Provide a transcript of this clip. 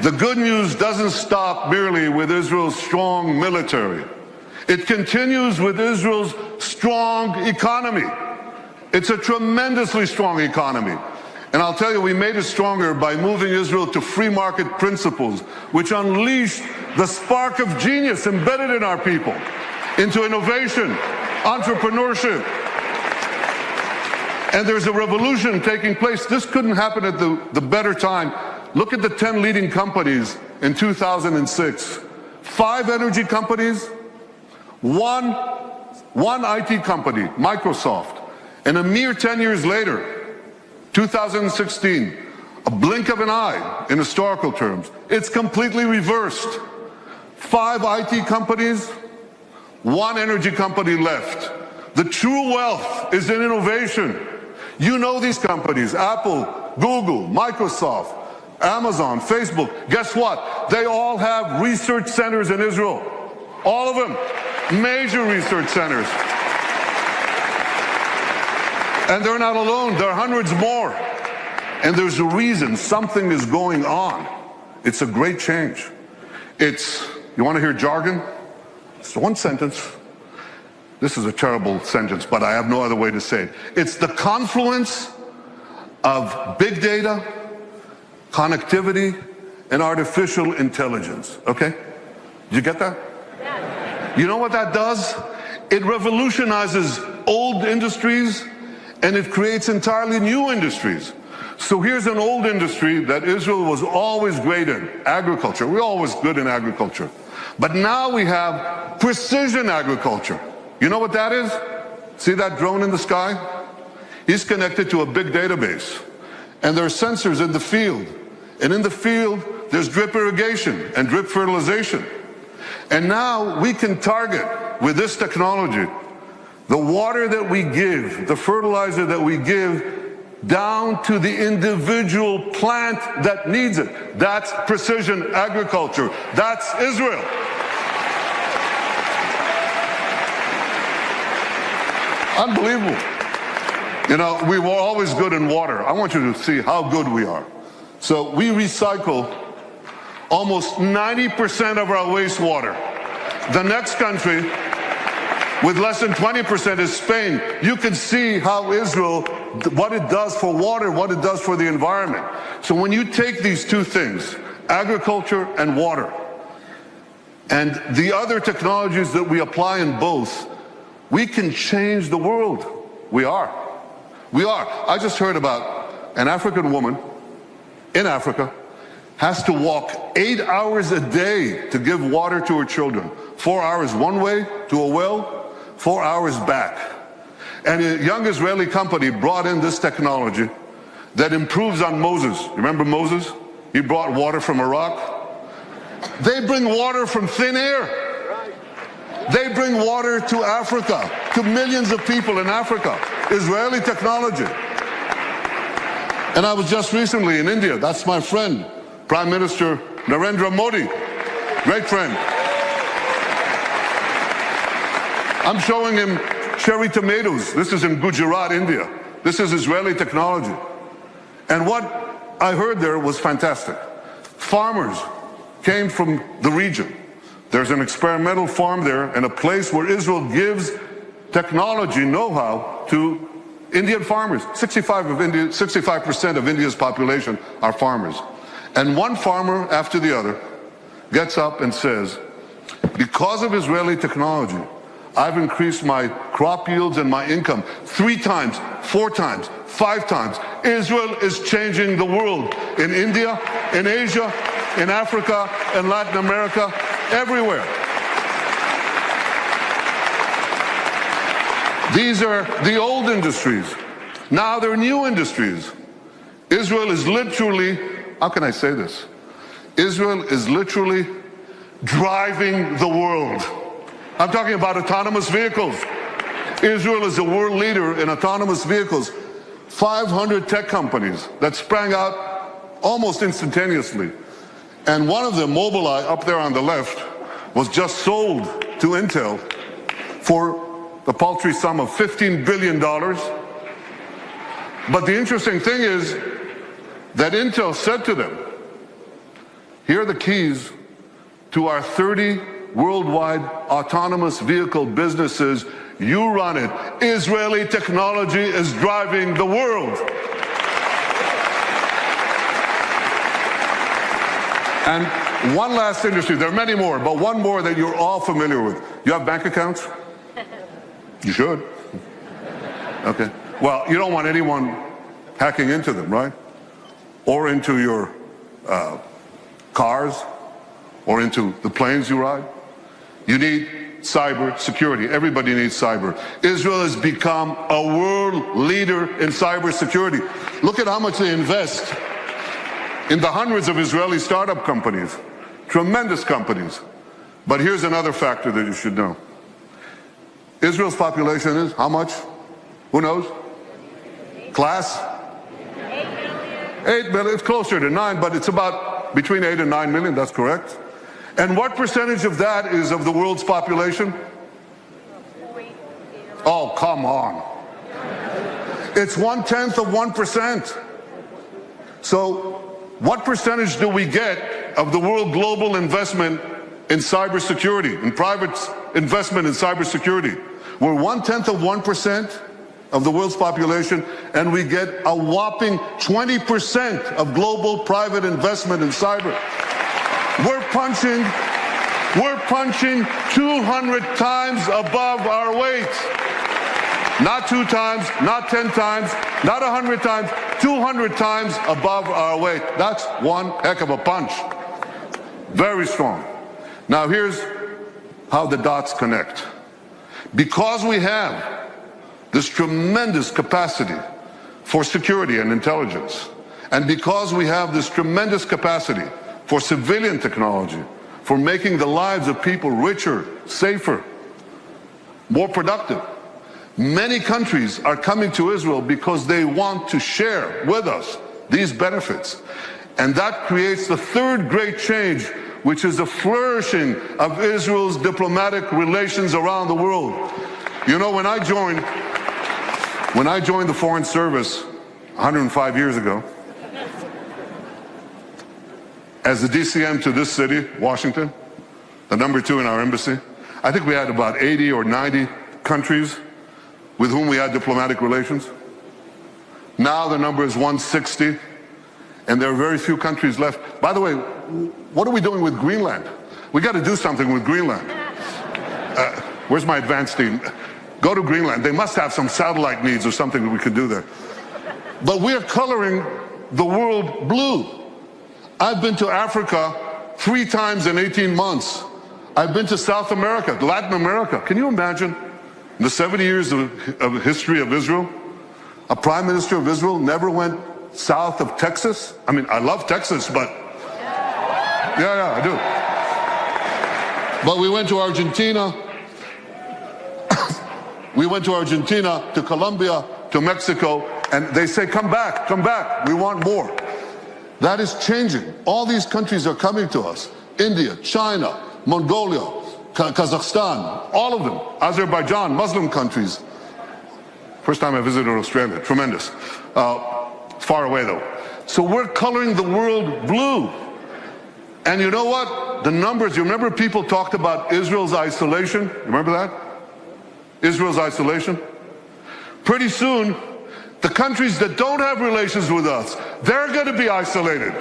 The good news doesn't stop merely with Israel's strong military. It continues with Israel's strong economy. It's a tremendously strong economy. And I'll tell you, we made it stronger by moving Israel to free market principles, which unleashed the spark of genius embedded in our people into innovation, entrepreneurship. And there's a revolution taking place. This couldn't happen at the better time. Look at the 10 leading companies in 2006. 5 energy companies, one IT company, Microsoft. And a mere 10 years later, 2016, a blink of an eye in historical terms, it's completely reversed. 5 IT companies, 1 energy company left. The true wealth is in innovation. You know these companies, Apple, Google, Microsoft, Amazon, Facebook. Guess what? They all have research centers in Israel. All of them. Major research centers. And they're not alone. There are hundreds more. And there's a reason. Something is going on. It's a great change. You want to hear jargon? It's one sentence. This is a terrible sentence, but I have no other way to say it. It's the confluence of big data, connectivity, and artificial intelligence. Okay? Did you get that? You know what that does? It revolutionizes old industries and it creates entirely new industries. So here's an old industry that Israel was always great in, agriculture. We're always good in agriculture. But now we have precision agriculture. You know what that is? See that drone in the sky? He's connected to a big database. And there are sensors in the field. And in the field, there's drip irrigation and drip fertilization. And now we can target, with this technology, the water that we give, the fertilizer that we give, down to the individual plant that needs it. That's precision agriculture. That's Israel. Unbelievable. You know, we were always good in water. I want you to see how good we are. So we recycle almost 90% of our wastewater. The next country with less than 20% is Spain. You can see how Israel, what it does for water, what it does for the environment. So when you take these two things, agriculture and water, and the other technologies that we apply in both, we can change the world. We are. We are. I just heard about an African woman in Africa has to walk 8 hours a day to give water to her children. 4 hours one way to a well, 4 hours back. And a young Israeli company brought in this technology that improves on Moses. You remember Moses? He brought water from a rock. They bring water from thin air. They bring water to Africa, to millions of people in Africa. Israeli technology. And I was just recently in India. That's my friend, Prime Minister Narendra Modi. Great friend. I'm showing him cherry tomatoes. This is in Gujarat, India. This is Israeli technology. And what I heard there was fantastic. Farmers came from the region. There's an experimental farm there and a place where Israel gives technology know-how to Indian farmers. 65% of India's population are farmers. And one farmer after the other gets up and says, because of Israeli technology, I've increased my crop yields and my income 3 times, 4 times, 5 times. Israel is changing the world in India, in Asia, in Africa, in Latin America, everywhere. These are the old industries. Now they're new industries. Israel is literally, how can I say this? Israel is literally driving the world. I'm talking about autonomous vehicles. Israel is a world leader in autonomous vehicles. 500 tech companies that sprang out almost instantaneously. And one of them, Mobileye, up there on the left, was just sold to Intel for the paltry sum of $15 billion. But the interesting thing is that Intel said to them, Here are the keys to our 30 worldwide autonomous vehicle businesses. You run it. Israeli technology is driving the world. And one last industry, there are many more, but one more that you're all familiar with. You have bank accounts? You should. Okay. Well, you don't want anyone hacking into them, right? Or into your cars, or into the planes you ride. You need cyber security. Everybody needs cyber. Israel has become a world leader in cyber security. Look at how much they invest in the hundreds of Israeli startup companies, tremendous companies. But here's another factor that you should know. Israel's population is how much? Who knows? Class? 8 million. It's closer to 9, but it's about between 8 and 9 million. That's correct. And what percentage of that is of the world's population? Oh, come on. It's 1/10 of 1%. So what percentage do we get of the world global investment in cybersecurity, in private investment in cybersecurity? We're 1/10 of 1% of the world's population, and we get a whopping 20% of global private investment in cyber. We're punching 200 times above our weight. Not 2 times, not 10 times, not 100 times, 200 times above our weight. That's one heck of a punch. Very strong. Now here's how the dots connect. Because we have this tremendous capacity for security and intelligence, and because we have this tremendous capacity for civilian technology, for making the lives of people richer, safer, more productive, many countries are coming to Israel because they want to share with us these benefits. And that creates the third great change, which is the flourishing of Israel's diplomatic relations around the world. You know, when I joined the Foreign Service 105 years ago, as the DCM to this city, Washington, the number 2 in our embassy, I think we had about 80 or 90 countries with whom we had diplomatic relations. Now the number is 160, and there are very few countries left. By the way, what are we doing with Greenland? We got to do something with Greenland. Where's my advance team? Go to Greenland. They must have some satellite needs or something that we could do there. But we are coloring the world blue. I've been to Africa 3 times in 18 months. I've been to South America, Latin America. Can you imagine? In the 70 years of history of Israel, a prime minister of Israel never went south of Texas. I mean, I love Texas, but yeah, I do. But we went to Argentina. We went to Argentina, to Colombia, to Mexico, and they say, come back, we want more. That is changing. All these countries are coming to us. India, China, Mongolia, Kazakhstan, all of them. Azerbaijan, Muslim countries. First time I visited Australia, tremendous. Far away though. So we're coloring the world blue. And you know what? The numbers, you remember people talked about Israel's isolation? You remember that? Israel's isolation? Pretty soon, the countries that don't have relations with us, they're going to be isolated.